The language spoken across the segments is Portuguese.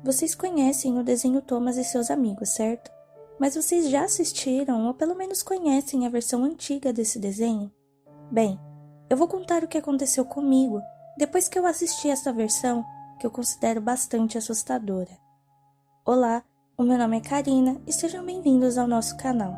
Vocês conhecem o desenho Thomas e seus amigos, certo? Mas vocês já assistiram ou pelo menos conhecem a versão antiga desse desenho? Bem, eu vou contar o que aconteceu comigo depois que eu assisti essa versão que eu considero bastante assustadora. Olá, o meu nome é Karina e sejam bem-vindos ao nosso canal.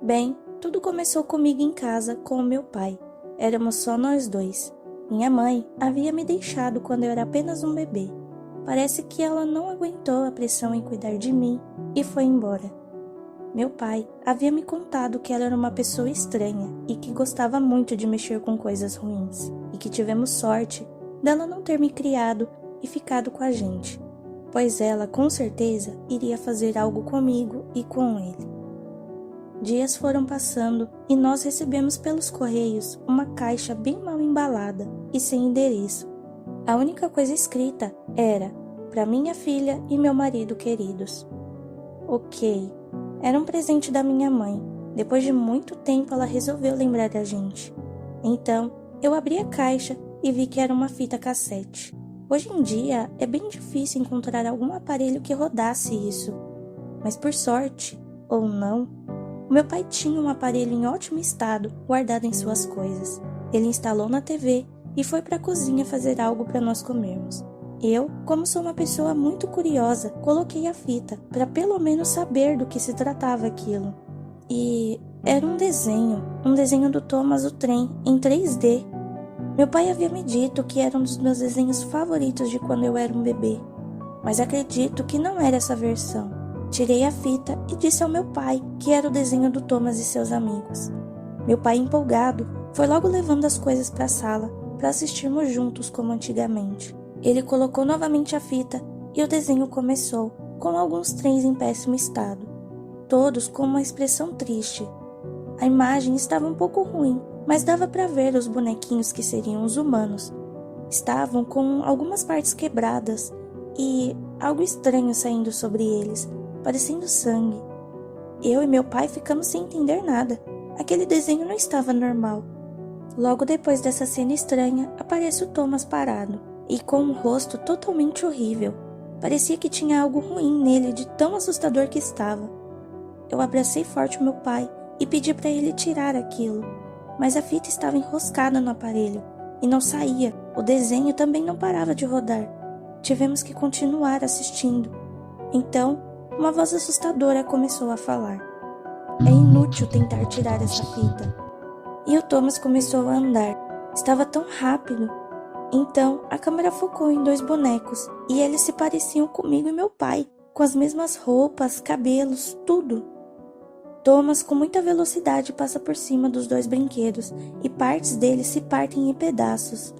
Bem, tudo começou comigo em casa com o meu pai. Éramos só nós dois. Minha mãe havia me deixado quando eu era apenas um bebê. Parece que ela não aguentou a pressão em cuidar de mim e foi embora. Meu pai havia me contado que ela era uma pessoa estranha e que gostava muito de mexer com coisas ruins, e que tivemos sorte dela não ter me criado e ficado com a gente, pois ela com certeza iria fazer algo comigo e com ele. Dias foram passando e nós recebemos pelos correios uma caixa bem mal embalada e sem endereço. A única coisa escrita era para minha filha e meu marido queridos. Ok, era um presente da minha mãe. Depois de muito tempo ela resolveu lembrar da gente. Então eu abri a caixa e vi que era uma fita cassete. Hoje em dia é bem difícil encontrar algum aparelho que rodasse isso, mas por sorte, ou não, o meu pai tinha um aparelho em ótimo estado guardado em suas coisas. Ele instalou na TV e foi para a cozinha fazer algo para nós comermos. Eu, como sou uma pessoa muito curiosa, coloquei a fita para pelo menos saber do que se tratava aquilo. E era um desenho do Thomas o Trem em 3D. Meu pai havia me dito que era um dos meus desenhos favoritos de quando eu era um bebê, mas acredito que não era essa versão. Tirei a fita e disse ao meu pai que era o desenho do Thomas e seus amigos. Meu pai, empolgado, foi logo levando as coisas para a sala para assistirmos juntos como antigamente. Ele colocou novamente a fita e o desenho começou, com alguns trens em péssimo estado, todos com uma expressão triste. A imagem estava um pouco ruim, mas dava para ver os bonequinhos que seriam os humanos. Estavam com algumas partes quebradas e algo estranho saindo sobre eles, parecendo sangue. Eu e meu pai ficamos sem entender nada. Aquele desenho não estava normal. Logo depois dessa cena estranha, aparece o Thomas parado e com um rosto totalmente horrível. Parecia que tinha algo ruim nele de tão assustador que estava. Eu abracei forte o meu pai e pedi para ele tirar aquilo, mas a fita estava enroscada no aparelho e não saía. O desenho também não parava de rodar. Tivemos que continuar assistindo. Então, uma voz assustadora começou a falar. É inútil tentar tirar essa fita. E o Thomas começou a andar. Estava tão rápido. Então, a câmera focou em dois bonecos e eles se pareciam comigo e meu pai, com as mesmas roupas, cabelos, tudo. Thomas, com muita velocidade, passa por cima dos dois brinquedos e partes deles se partem em pedaços.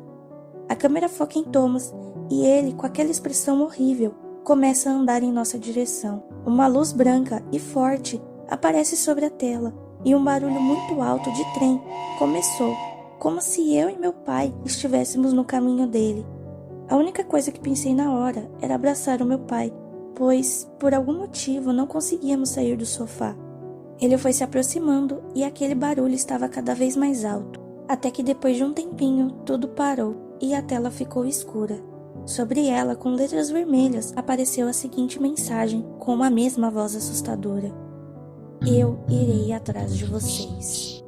A câmera foca em Thomas e ele, com aquela expressão horrível, começa a andar em nossa direção. Uma luz branca e forte aparece sobre a tela e um barulho muito alto de trem começou, como se eu e meu pai estivéssemos no caminho dele. A única coisa que pensei na hora era abraçar o meu pai, pois, por algum motivo, não conseguíamos sair do sofá. Ele foi se aproximando e aquele barulho estava cada vez mais alto, até que depois de um tempinho tudo parou e a tela ficou escura. Sobre ela, com letras vermelhas, apareceu a seguinte mensagem, com a mesma voz assustadora: Eu irei atrás de vocês.